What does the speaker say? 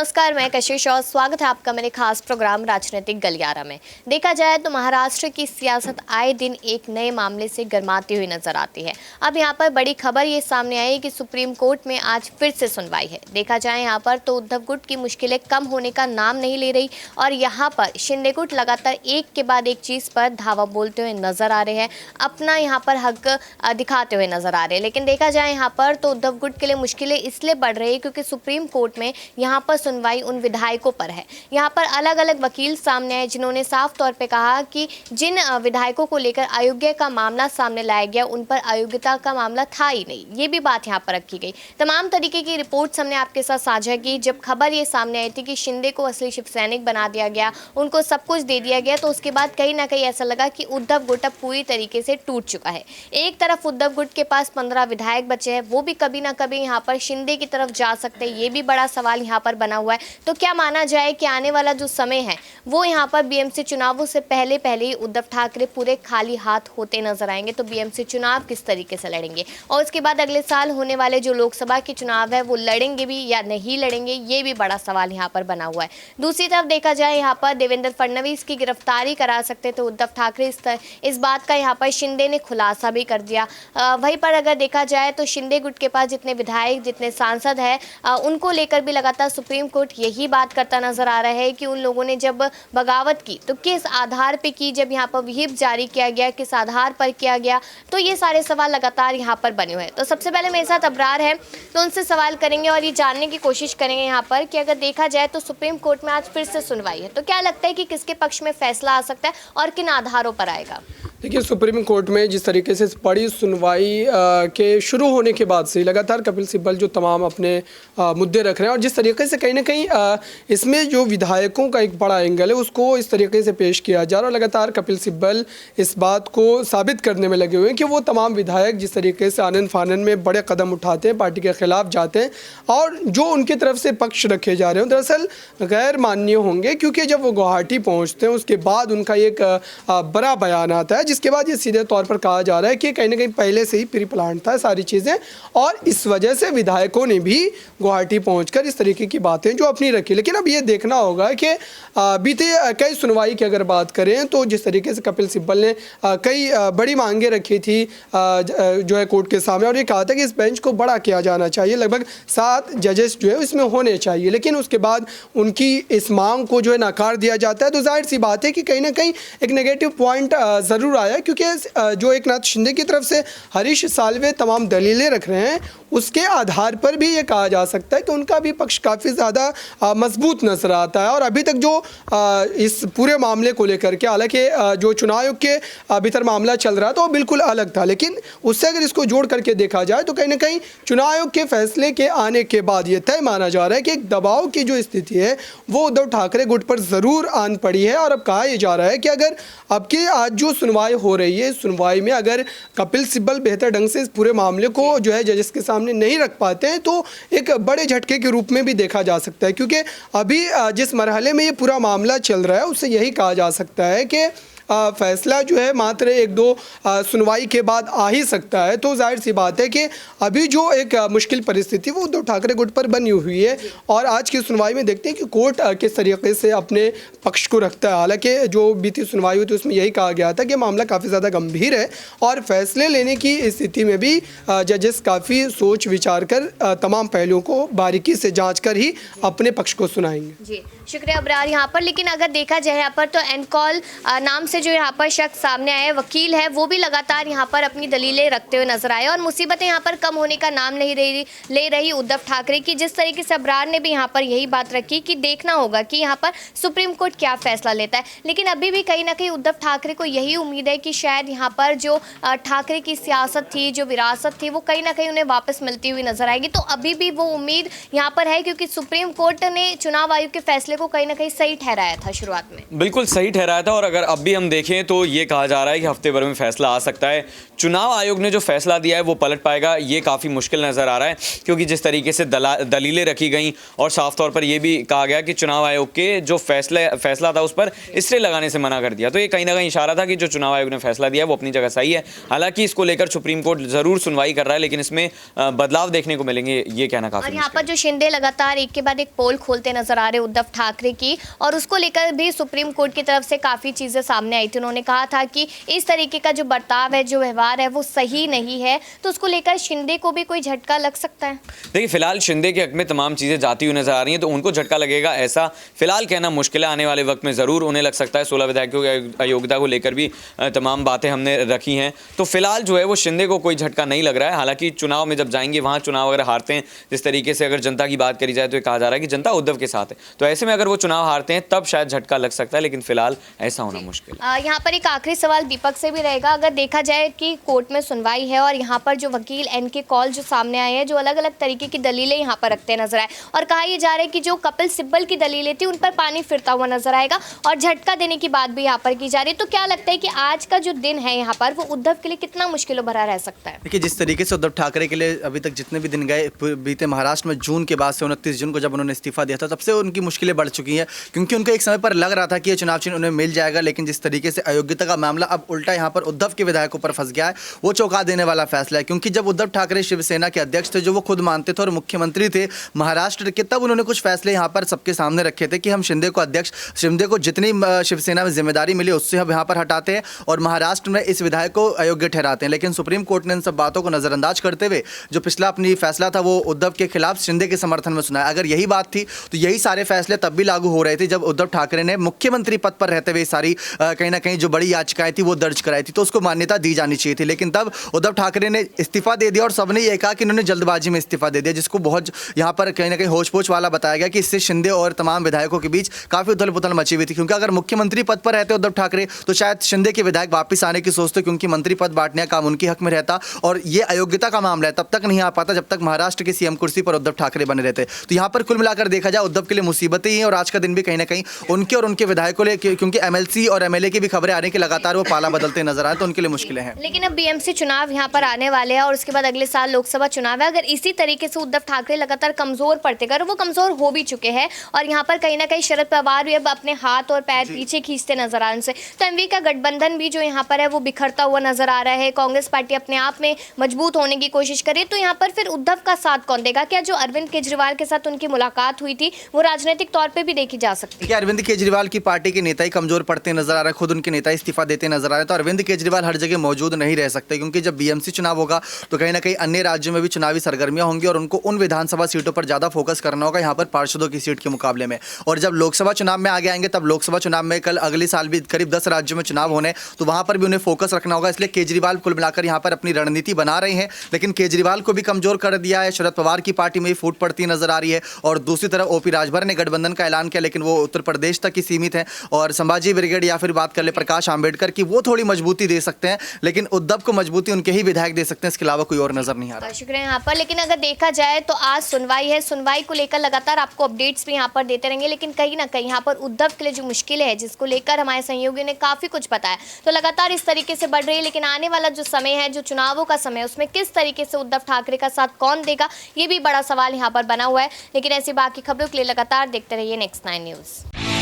नमस्कार, मैं कशिश और स्वागत है आपका मेरे खास प्रोग्राम राजनीतिक गलियारा में। देखा जाए तो महाराष्ट्र की सियासत आए दिन एक नए मामले से गर्माती हुई नजर आती है। अब यहाँ पर बड़ी खबर ये सामने आई कि सुप्रीम कोर्ट में आज फिर से सुनवाई है। देखा जाए यहाँ पर तो उद्धव गुट की मुश्किलें कम होने का नाम नहीं ले रही और यहाँ पर शिंदे गुट लगातार एक के बाद एक चीज पर धावा बोलते हुए नजर आ रहे हैं, अपना यहाँ पर हक दिखाते हुए नजर आ रहे हैं। लेकिन देखा जाए यहाँ पर तो उद्धव गुट के लिए मुश्किलें इसलिए बढ़ रही है क्योंकि सुप्रीम कोर्ट में यहाँ पर सुनवाई उन विधायकों पर है। यहाँ पर अलग अलग वकील सामने आए जिन्होंने साफ तौर पे कहा कि जिन विधायकों को लेकर अयोग्य का मामला सामने लाया गया उन पर अयोग्यता का मामला था ही नहीं। ये भी बात यहाँ पर रखी गई। तमाम तरीके की रिपोर्ट्स हमने आपके साथ साझा की। जब खबर ये सामने आई थी कि शिंदे को असली शिव सैनिक बना दिया गया, उनको सब कुछ दे दिया गया, तो उसके बाद कहीं ना कहीं ऐसा लगा कि उद्धव गुट अब पूरी तरीके से टूट चुका है। एक तरफ उद्धव गुट के पास 15 विधायक बचे हैं, वो भी कभी ना कभी यहाँ पर शिंदे की तरफ जा सकते हैं। ये भी बड़ा सवाल यहाँ पर बना हुआ है। तो क्या माना जाए कि आने वाला जो समय है वो यहाँ पर बीएमसी चुनावों से पहले ही उद्धव ठाकरे पूरे खाली हाथ होते नजर आएंगे? तो बीएमसी चुनाव किस तरीके से लड़ेंगे और उसके बाद अगले साल होने वाले जो लोकसभा के चुनाव है वो लड़ेंगे भी या नहीं लड़ेंगे, ये भी बड़ा सवाल यहाँ पर बना हुआ है। दूसरी तरफ देखा जाए यहाँ पर देवेंद्र फडणवीस की गिरफ्तारी करा सकते थे उद्धव ठाकरे, इस बात का यहाँ पर शिंदे ने खुलासा भी कर दिया। वहीं पर अगर देखा जाए तो शिंदे गुट के पास जितने विधायक जितने सांसद हैं उनको लेकर भी लगातार सुप्रीम कोर्ट यही बात करता नजर आ रहा है कि उन लोगों ने जब बगावत की तो किस आधार पे की, जब यहाँ पर व्हिप जारी किया गया किस आधार पर किया गया, तो ये सारे सवाल लगातार यहाँ पर बने हुए हैं। तो सबसे पहले मेरे साथ अबरार है, तो उनसे सवाल करेंगे और ये जानने की कोशिश करेंगे यहाँ पर कि अगर देखा जाए तो सुप्रीम कोर्ट में आज फिर से सुनवाई है, तो क्या लगता है कि किसके पक्ष में फैसला आ सकता है और किन आधारों पर आएगा? देखिए, सुप्रीम कोर्ट में जिस तरीके से बड़ी सुनवाई के शुरू होने के बाद से लगातार कपिल सिब्बल जो तमाम अपने मुद्दे रख रहे हैं और जिस तरीके से कहीं ना कहीं इसमें जो विधायकों का एक बड़ा एंगल है उसको इस तरीके से पेश किया जा रहा है और लगातार कपिल सिब्बल इस बात को साबित करने में लगे हुए हैं कि वो तमाम विधायक जिस तरीके से आनन फानन में बड़े कदम उठाते हैं, पार्टी के खिलाफ जाते हैं और जो उनकी तरफ से पक्ष रखे जा रहे हैं दरअसल गैर मान्य होंगे, क्योंकि जब वो गुवाहाटी पहुँचते हैं उसके बाद उनका एक बड़ा बयान आता है जिसके बाद ये सीधे तौर पर कहा जा रहा है कि कहीं ना कहीं पहले से ही प्री प्लान था सारी चीज़ें और इस वजह से विधायकों ने भी गुवाहाटी पहुंचकर इस तरीके की बातें जो अपनी रखी। लेकिन अब ये देखना होगा कि बीते कई सुनवाई की अगर बात करें तो जिस तरीके से कपिल सिब्बल ने कई बड़ी मांगें रखी थी जो है कोर्ट के सामने और ये कहा था कि इस बेंच को बड़ा किया जाना चाहिए, लगभग 7 जजेस जो है इसमें होने चाहिए, लेकिन उसके बाद उनकी इस मांग को जो है नकार दिया जाता है। तो जाहिर सी बात है कि कहीं ना कहीं एक नेगेटिव पॉइंट ज़रूर आया, क्योंकि जो एक नाथ शिंदे की तरफ से हरीश साल्वे तमाम दलीलें रख रहे हैं उसके आधार पर भी ये कहा जा सकता है कि उनका भी पक्ष काफ़ी ज़्यादा मजबूत नजर आता है। और अभी तक जो इस पूरे मामले को लेकर के, हालांकि जो चुनाव आयोग के भीतर मामला चल रहा था वो बिल्कुल अलग था, लेकिन उससे अगर इसको जोड़ करके देखा जाए तो कहीं ना कहीं चुनाव आयोग के फैसले के आने के बाद ये तय माना जा रहा है कि एक दबाव की जो स्थिति है वो उद्धव ठाकरे गुट पर ज़रूर आन पड़ी है। और अब कहा यह जा रहा है कि अगर अब की आज जो सुनवाई हो रही है, सुनवाई में अगर कपिल सिब्बल बेहतर ढंग से इस पूरे मामले को जो है जजेस के सामने नहीं रख पाते हैं तो एक बड़े झटके के रूप में भी देखा जा सकता है, क्योंकि अभी जिस मरहले में ये पूरा मामला चल रहा है उससे यही कहा जा सकता है कि फैसला जो है मात्र 1-2 सुनवाई के बाद आ ही सकता है। तो जाहिर सी बात है कि अभी जो एक मुश्किल परिस्थिति वो उद्धव ठाकरे गुट पर बनी हुई है और आज की सुनवाई में देखते हैं कि कोर्ट किस तरीके से अपने पक्ष को रखता है। हालांकि जो बीती सुनवाई हुई थी उसमें यही कहा गया था कि मामला काफ़ी ज़्यादा गंभीर है और फैसले लेने की स्थिति में भी जजेस काफ़ी सोच विचार कर तमाम पहलुओं को बारीकी से जाँच कर ही अपने पक्ष को सुनाएंगे। जी शुक्रिया अबरार यहाँ पर। लेकिन अगर देखा जाए यहाँ पर तो एनकॉल नाम से जो यहाँ पर शख्स सामने आए, वकील है, वो भी लगातार यहाँ पर अपनी दलीलें रखते हुए नजर आए और मुसीबतें यहाँ पर कम होने का नाम नहीं ले रही उद्धव ठाकरे की। जिस तरीके से अबरार ने भी यहाँ पर यही बात रखी कि देखना होगा कि यहाँ पर सुप्रीम कोर्ट क्या फैसला लेता है, लेकिन अभी भी कहीं ना कहीं उद्धव ठाकरे को यही उम्मीद है कि शायद यहाँ पर जो ठाकरे की सियासत थी, जो विरासत थी, वो कहीं ना कहीं उन्हें वापस मिलती हुई नजर आएगी। तो अभी भी वो उम्मीद यहाँ पर है क्योंकि सुप्रीम कोर्ट ने चुनाव आयोग के फैसले को कहीं ना कहीं सही ठहराया था शुरुआत में। बिल्कुल सही ठहराया था और अगर अब भी हम हम देखें तो ये कहा जा रहा है कि हफ्ते भर में फैसला आ सकता है। चुनाव आयोग ने जो फैसला दिया है वो पलट पाएगा, ये काफ़ी मुश्किल नज़र आ रहा है, क्योंकि जिस तरीके से दलीलें रखी गई और साफ तौर पर यह भी कहा गया कि चुनाव आयोग के जो फैसला था उस पर स्टे लगाने से मना कर दिया। तो ये कहीं ना कहीं इशारा था कि जो चुनाव आयोग ने फैसला दिया वो अपनी जगह सही है। हालांकि इसको लेकर सुप्रीम कोर्ट ज़रूर सुनवाई कर रहा है, लेकिन इसमें बदलाव देखने को मिलेंगे, ये कहना काफ़ी। और यहाँ पर जो शिंदे लगातार एक के बाद एक पोल खोलते नजर आ रहे उद्धव ठाकरे की, और उसको लेकर भी सुप्रीम कोर्ट की तरफ से काफ़ी चीज़ें सामने आई थी। उन्होंने कहा था कि इस तरीके का जो बर्ताव है, जो व्यवहार है वो सही नहीं है, तो उसको लेकर शिंदे को भी कोई झटका लग सकता है। देखिए, फिलहाल शिंदे के हक में तमाम चीज़ें जाती हुई नजर आ रही हैं, तो उनको झटका लगेगा ऐसा फिलहाल कहना मुश्किल है। आने वाले वक्त में ज़रूर उन्हें लग सकता है। 16 विधायकों की अयोग्यता को लेकर भी तमाम बातें हमने रखी हैं, तो फिलहाल जो है वो शिंदे को कोई झटका नहीं लग रहा है। हालांकि चुनाव में जब जाएंगे, वहाँ चुनाव अगर हारते हैं, जिस तरीके से अगर जनता की बात करी जाए तो ये कहा जा रहा है कि जनता उद्धव के साथ है, तो ऐसे में अगर वो चुनाव हारते हैं तब शायद झटका लग सकता है, लेकिन फिलहाल ऐसा होना मुश्किल है। यहाँ पर एक आखिरी सवाल दीपक से भी रहेगा। अगर देखा जाए कि कोर्ट में सुनवाई है और यहाँ पर जो वकील एनके कौल जो सामने आए हैं, जो अलग अलग तरीके की दलीलें यहाँ पर रखते नजर आए, और कहा यह जा रहा है कि जो कपिल सिब्बल की दलीलें थी उन पर पानी फिरता हुआ नजर आएगा और झटका देने की बात भी यहाँ पर की जा रही है। तो क्या लगता है कि आज का जो दिन है यहाँ पर वो उद्धव के लिए कितना मुश्किल भरा रह सकता है? देखिए, जिस तरीके से उद्धव ठाकरे के लिए अभी तक जितने भी दिन गए बीते महाराष्ट्र में, जून के बाद से 29 जून को जब उन्होंने इस्तीफा दिया था, तब से उनकी मुश्किलें बढ़ चुकी हैं, क्योंकि उनको एक समय पर लग रहा था कि ये चुनाव चिन्ह उन्हें मिल जाएगा। लेकिन जिस तरीके से अयोग्यता का मामला अब उल्टा यहाँ पर उद्धव के विधायकों पर फंस गया है, वो चौंका देने वाला फैसला है। क्योंकि जब उद्धव ठाकरे शिवसेना के अध्यक्ष थे, जो वो खुद मानते थे और मुख्यमंत्री थे महाराष्ट्र के, तब उन्होंने कुछ फैसले यहाँ पर सबके सामने रखे थे कि हम शिंदे को जितनी शिवसेना में जिम्मेदारी मिली उससे हम यहाँ पर हटाते हैं और महाराष्ट्र में इस विधायक को अयोग्य ठहराते हैं। लेकिन सुप्रीम कोर्ट ने इन सब बातों को नजरअंदाज करते हुए जो पिछला अपनी फैसला था वो उद्धव के खिलाफ शिंदे के समर्थन में सुनाया। अगर यही बात थी तो यही सारे फैसले तब भी लागू हो रहे थे जब उद्धव ठाकरे ने मुख्यमंत्री पद पर रहते हुए सारी कहीं ना कहीं जो बड़ी याचिकाएं थी वो दर्ज कराई थी, तो उसको मान्यता दी जानी चाहिए थी। लेकिन तब उद्धव ठाकरे ने इस्तीफा दे दिया और सबने ये कहा कि उन्होंने जल्दबाजी में इस्तीफा दे दिया, जिसको बहुत यहाँ पर कहीं ना कहीं होच पोच वाला बताया गया कि इससे शिंदे और तमाम विधायकों के बीच काफी उथल पुथल मची हुई थी। क्योंकि अगर मुख्यमंत्री पद पर रहते उद्धव ठाकरे तो शायद शिंदे के विधायक वापस आने की सोचते, क्योंकि मंत्री पद बांटने का काम उनके हक में रहता और ये अयोग्यता का मामला है तब तक नहीं आ पाता जब तक महाराष्ट्र की सीएम कुर्सी पर उद्धव ठाकरे बने रहते। तो यहाँ पर कुल मिलाकर देखा जाए उद्धव के लिए मुसीबतें ही हैं और आज का दिन भी कहीं ना कहीं उनके और उनके विधायकों लिए, क्योंकि एमएलसी और एमएलए की भी खबरें आ रही कि लगातार वो पाला बदलते नजर आए, तो उनके लिए मुश्किलें हैं। लेकिन अब बीएमसी चुनाव यहाँ पर आने वाले हैं और उसके बाद अगले साल लोकसभा चुनाव है। अगर इसी तरीके से उद्धव ठाकरे लगातार कमजोर पड़ते गए, वो कमजोर हो भी चुके हैं और यहाँ पर कहीं ना कहीं शरद पवार भी अब अपने हाथ और पैर पीछे खींचते नजर आ रहे हैं, तो एमवी का गठबंधन भी जो यहाँ पर है वो बिखरता हुआ नजर आ रहा है। कांग्रेस पार्टी अपने आप में मजबूत होने की कोशिश करे, तो यहाँ पर फिर उद्धव का साथ कौन देगा? क्या जो अरविंद केजरीवाल के साथ उनकी मुलाकात हुई थी वो राजनीतिक तौर पर भी देखी जा सकती है? अरविंद केजरीवाल की पार्टी के नेता ही कमजोर पड़ते नजर आ रहे हैं, खुद उनके नेता इस्तीफा देते नजर आ रहे हैं, तो अरविंद केजरीवाल हर जगह मौजूद नहीं रह सकते। क्योंकि जब बीएमसी चुनाव होगा तो कहीं ना कहीं अन्य राज्यों में भी चुनावी सरगर्मियां होंगी और उनको उन विधानसभा सीटों पर ज्यादा फोकस करना होगा यहाँ पर पार्षदों की सीट के मुकाबले में। और जब लोकसभा चुनाव में आगे आएंगे तब लोकसभा चुनाव में कल अगले साल भी करीब 10 राज्यों में चुनाव होने, तो वहां पर भी उन्हें फोकस रखना होगा। इसलिए केजरीवाल कुल मिलाकर यहाँ पर अपनी रणनीति बना रहे हैं, लेकिन केजरीवाल को भी कमजोर कर दिया है। शरद पवार की पार्टी में फूट पड़ती नजर आ रही है और दूसरी तरफ ओपी राजभर ने गठबंधन का ऐलान किया, लेकिन वो उत्तर प्रदेश तक ही सीमित है। और संभाजी ब्रिगेड या फिर बात कर ले प्रकाश आंबेडकर की, वो थोड़ी मजबूती दे सकते हैं, लेकिन उद्धव को मजबूती उनके ही विधायक दे सकते हैं, इसके अलावा कोई और नजर नहीं आ रहा। शुक्रिया यहाँ पर। लेकिन अगर देखा जाए तो आज सुनवाई है, सुनवाई को लेकर लगातार आपको अपडेट्स भी यहाँ पर देते रहेंगे, लेकिन कहीं ना कहीं यहाँ पर उद्धव के लिए जो मुश्किल है जिसको लेकर हमारे सहयोगियों ने काफी कुछ बताया, तो लगातार इस तरीके से बढ़ रही है। लेकिन आने वाला जो समय है, जो चुनावों का समय है, उसमें किस तरीके से उद्धव ठाकरे का साथ कौन देगा, ये भी बड़ा सवाल यहाँ पर बना हुआ है। लेकिन ऐसी बाकी खबरों के लिए लगातार देखते रहिए नेक्स्ट 9 न्यूज़।